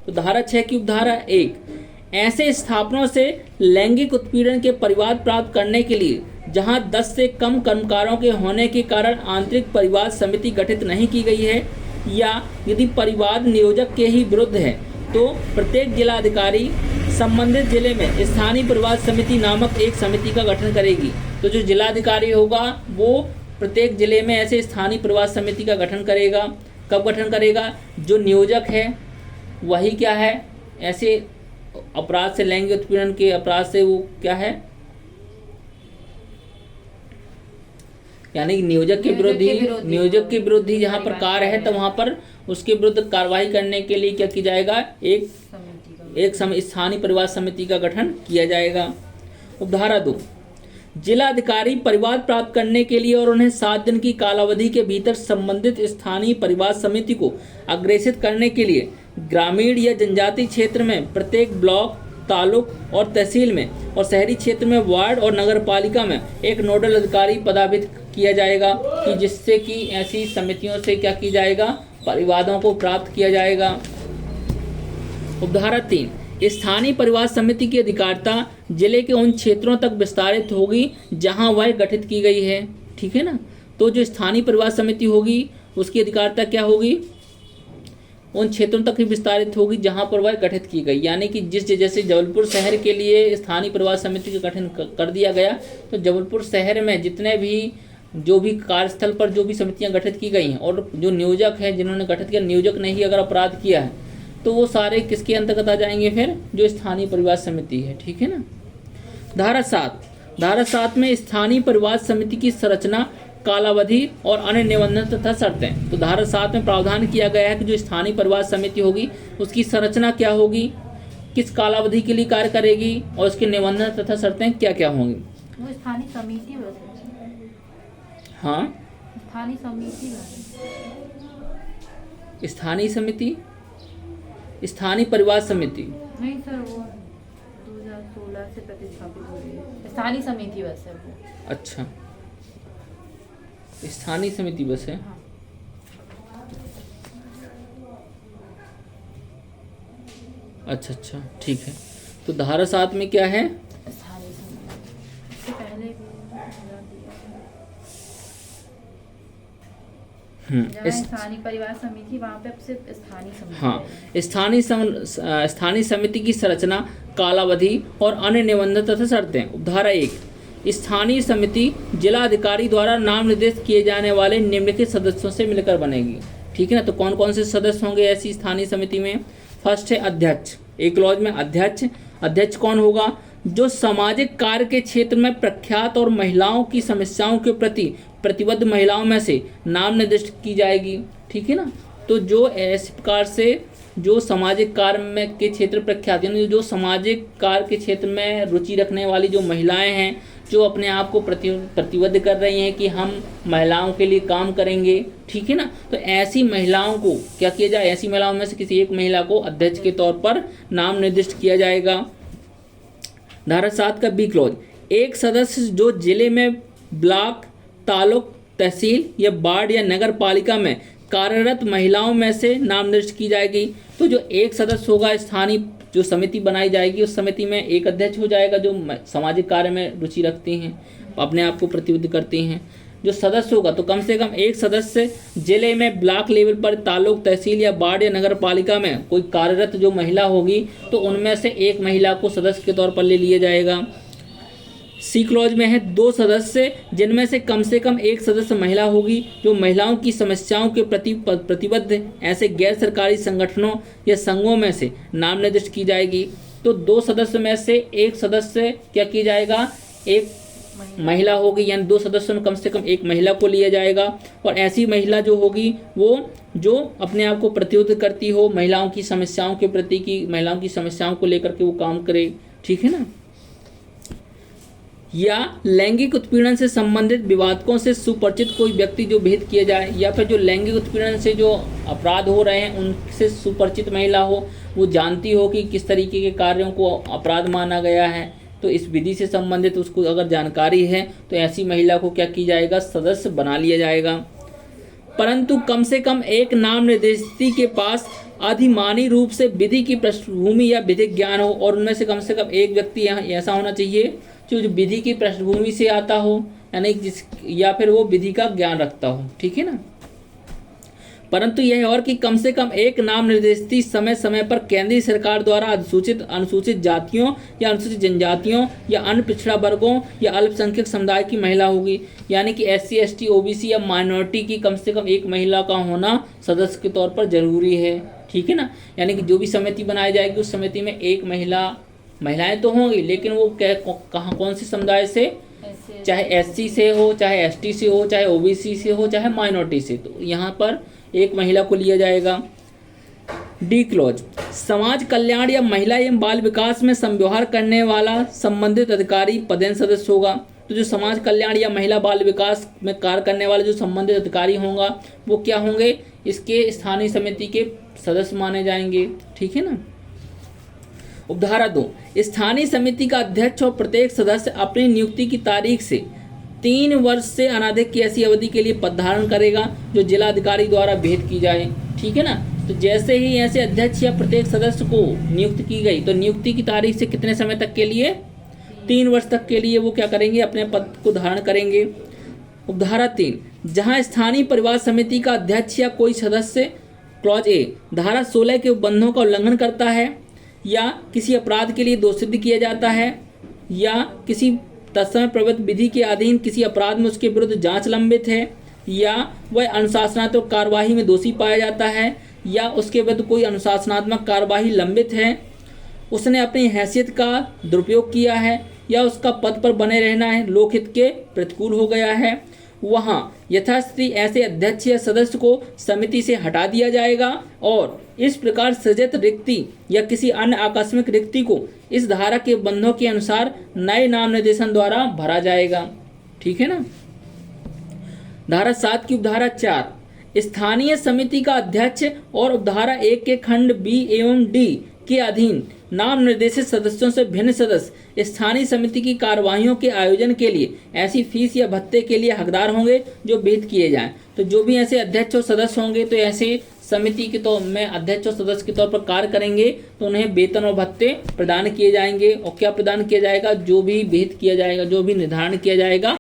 तो धारा 6 की उपधारा 1, ऐसे स्थापनों से लैंगिक उत्पीड़न के परिवाद प्राप्त करने के लिए जहां 10 से कम कर्मकारों के होने के कारण आंतरिक परिवाद समिति गठित नहीं की गई है, या यदि परिवाद नियोजक के ही विरुद्ध है, तो प्रत्येक जिलाधिकारी संबंधित जिले में स्थानीय परिवाद समिति नामक एक समिति का गठन करेगी। तो जो जिलाधिकारी होगा वो प्रत्येक जिले में ऐसे स्थानीय परिवाद समिति का गठन करेगा। कब गठन करेगा? जो नियोजक है वही क्या है, ऐसे अपराध से, लैंगिक उत्पीड़न के अपराध से वो क्या है, यानी नियोजक के विरुद्ध ही जहाँ पर कार्य है, तो वहाँ पर उसके विरुद्ध कार्रवाई करने के लिए क्या किया जाएगा? एक स्थानीय परिवाद समिति का गठन किया जाएगा। उपधारा 2, जिलाधिकारी परिवाद प्राप्त करने के लिए और उन्हें 7 दिन की कालावधि के भीतर संबंधित स्थानीय परिवाद समिति को अग्रेसित करने के लिए ग्रामीण या जनजातीय क्षेत्र में प्रत्येक ब्लॉक, तालुक और तहसील में और शहरी क्षेत्र में वार्ड और नगर पालिका में एक नोडल अधिकारी पदाभित किया जाएगा, कि जिससे कि ऐसी समितियों से क्या किया जाएगा? परिवादों को प्राप्त किया जाएगा। उपधारा 3, स्थानीय परिवाद समिति की अधिकारिता जिले के उन क्षेत्रों तक विस्तारित होगी जहां वह गठित की गई है। ठीक है ना? तो जो स्थानीय परिवाद समिति होगी उसकी अधिकारिता क्या होगी? उन क्षेत्रों तक ही विस्तारित होगी जहां पर वह गठित की गई। यानी कि जैसे जबलपुर शहर के लिए स्थानीय परिवाद समिति का गठन कर दिया गया, तो जबलपुर शहर में जितने भी जो भी कार्यस्थल पर जो भी समितियां गठित की गई हैं और जो नियोजक हैं जिन्होंने गठित किया, नियोजक ने ही अगर अपराध किया है तो वो सारे किसके अंतर्गत आ जाएंगे? फिर जो स्थानीय परिवाद समिति है। ठीक है ना? धारा 7 में स्थानीय परिवाद समिति की संरचना, कालावधि और अन्य निबंधन तथा शर्तें। तो धारा 7 में प्रावधान किया गया है कि जो स्थानीय परिवाद समिति होगी उसकी संरचना क्या होगी, किस कालावधि के लिए कार्य करेगी और उसके निबंधन तथा शर्तें क्या क्या होंगी। वो स्थानीय समिति, हाँ स्थानीय समिति, स्थानीय परिवाद समिति नहीं सर, वो 2016 से प्रतिस्थापित हो रही है। स्थानीय समिति बस है वो। अच्छा, स्थानीय समिति बस है। हाँ। अच्छा, ठीक है। तो धारा 7 में क्या है? स्थानीय समिति। इससे पहले भी स्थानीय परिवार समिति, वहाँ पे अब सिर्फ स्थानीय समिति। हाँ, स्थानीय समिति की संरचना, कालावधि और अन्य निबंधन तथा शर्तें। उपधारा 1, स्थानीय समिति जिलाधिकारी द्वारा नाम निर्देशित किए जाने वाले निम्नलिखित सदस्यों से मिलकर बनेगी। ठीक है ना? तो कौन कौन से सदस्य होंगे ऐसी स्थानीय समिति में? फर्स्ट है अध्यक्ष। एक क्लॉज में अध्यक्ष कौन होगा? जो सामाजिक कार्य के क्षेत्र में प्रख्यात और महिलाओं की समस्याओं के प्रति प्रतिबद्ध महिलाओं में से नाम निर्दिष्ट की जाएगी। ठीक है ना? तो जो ऐसे प्रकार से जो सामाजिक कार्य में के क्षेत्र प्रख्यात, यानी जो सामाजिक कार्य के क्षेत्र में रुचि रखने वाली जो महिलाएं हैं, जो अपने आप को प्रतिबद्ध कर रही हैं कि हम महिलाओं के लिए काम करेंगे। ठीक है ना? तो ऐसी महिलाओं को क्या किया जाए? ऐसी महिलाओं में से किसी एक महिला को अध्यक्ष के तौर पर नाम निर्दिष्ट किया जाएगा। धारा 7 का बी क्लॉज, एक सदस्य जो जिले में ब्लॉक, तालुक, तहसील या वार्ड या नगर पालिका में कार्यरत महिलाओं में से नाम निर्दिष्ट की जाएगी। तो जो एक सदस्य होगा, स्थानीय जो समिति बनाई जाएगी उस समिति में एक अध्यक्ष हो जाएगा जो सामाजिक कार्य में रुचि रखती हैं, अपने आप को प्रतिबद्ध करती हैं। जो सदस्य होगा तो कम से कम एक सदस्य जिले में ब्लॉक लेवल पर, तालुक, तहसील या वार्ड या नगर पालिका में कोई कार्यरत जो महिला होगी तो उनमें से एक महिला को सदस्य के तौर पर ले लिया जाएगा। सी क्लॉज में है 2 सदस्य जिनमें से कम एक सदस्य महिला होगी जो महिलाओं की समस्याओं के प्रति प्रतिबद्ध ऐसे गैर सरकारी संगठनों या संघों में से नाम निर्दिष्ट की जाएगी। तो 2 सदस्य में से एक सदस्य क्या किया जाएगा? एक महिला होगी, यानी 2 सदस्यों में कम से कम एक महिला को लिया जाएगा। और ऐसी महिला जो होगी वो जो अपने आप को प्रतिबद्ध करती हो महिलाओं की समस्याओं के प्रति, की महिलाओं की समस्याओं को लेकर के वो काम करे। ठीक है ना? या लैंगिक उत्पीड़न से संबंधित विवादों से सुपरिचित कोई व्यक्ति जो विहित किया जाए, या फिर जो लैंगिक उत्पीड़न से जो अपराध हो रहे हैं उनसे सुपरिचित महिला हो, वो जानती हो कि किस तरीके के कार्यों को अपराध माना गया है, तो इस विधि से संबंधित उसको अगर जानकारी है तो ऐसी महिला को क्या किया जाएगा? सदस्य बना लिया जाएगा। परंतु कम से कम एक नाम निर्देशित के पास अधिमानी रूप से विधि की पृष्ठभूमि या विधिक ज्ञान हो, और उनमें से कम एक व्यक्ति ऐसा होना चाहिए जो विधि की पृष्ठभूमि से आता हो, यानी या फिर वो विधि का ज्ञान रखता हो, ठीक है ना। परंतु यह और कि कम से कम एक नाम निर्देशित समय समय पर केंद्रीय सरकार द्वारा अनुसूचित जातियों या अनुसूचित जनजातियों या अन्य पिछड़ा वर्गों या अल्पसंख्यक समुदाय की महिला होगी, यानी कि SC ST OBC या माइनॉरिटी की कम से कम एक महिला का होना सदस्य के तौर पर जरूरी है, ठीक है ना। यानी कि जो भी समिति बनाई जाएगी उस समिति में एक महिलाएं तो होंगी, लेकिन वो कौन से समुदाय से, चाहे SC से हो, चाहे ST से हो, चाहे OBC से हो, चाहे माइनॉरिटी से, तो यहाँ पर एक महिला को लिया जाएगा। डी क्लॉज, समाज कल्याण या महिला एवं बाल विकास में संव्यवहार करने वाला संबंधित अधिकारी पदेन सदस्य होगा। तो जो समाज कल्याण या महिला बाल विकास में कार्य करने वाले जो संबंधित अधिकारी होंगे वो क्या होंगे, इसके स्थानीय समिति के सदस्य माने जाएंगे, ठीक है ना। उपधारा 2, स्थानीय समिति का अध्यक्ष और प्रत्येक सदस्य अपनी नियुक्ति की तारीख से 3 वर्ष से अनधिक की ऐसी अवधि के लिए पद धारण करेगा जो जिलाधिकारी द्वारा भेद की जाए, ठीक है ना। तो जैसे ही ऐसे अध्यक्ष या प्रत्येक सदस्य को नियुक्त की गई तो नियुक्ति की तारीख से कितने समय तक के लिए, 3 वर्ष तक के लिए वो क्या करेंगे, अपने पद को धारण करेंगे। उपधारा 3, जहां स्थानीय परिवार समिति का अध्यक्ष या कोई सदस्य क्लॉज ए धारा 16 के उपबंधों का उल्लंघन करता है या किसी अपराध के लिए दोषित किया जाता है या किसी तत्समय प्रवृत्त विधि के अधीन किसी अपराध में उसके विरुद्ध जांच लंबित है या वह अनुशासनात्मक कार्यवाही में दोषी पाया जाता है या उसके विरुद्ध कोई अनुशासनात्मक कार्यवाही लंबित है, उसने अपनी हैसियत का दुरुपयोग किया है या उसका पद पर बने रहना है लोकहित के प्रतिकूल हो गया है, वहाँ यथास्थिति ऐसे अध्यक्ष या सदस्य को समिति से हटा दिया जाएगा और इस प्रकार सृजित रिक्ति या किसी अन्य आकस्मिक रिक्ति को इस धारा के बंधों के अनुसार नए नाम निर्देशन द्वारा भरा जाएगा, ठीक है ना। धारा 7 की उपधारा 4, स्थानीय समिति का अध्यक्ष और उपधारा 1 के खंड B एवं D के अधीन नाम निर्देशित सदस्यों से भिन्न सदस्य स्थानीय समिति की कार्यवाहियों के आयोजन के लिए ऐसी फीस या भत्ते के लिए हकदार होंगे जो विहित किए जाएं। तो जो भी ऐसे अध्यक्ष और सदस्य होंगे तो ऐसे समिति के तौर में अध्यक्ष और सदस्य के तौर पर कार्य करेंगे तो उन्हें वेतन और भत्ते प्रदान किए जाएंगे। और क्या प्रदान किया जाएगा, जो भी विहित किया जाएगा, जो भी निर्धारण किया जाएगा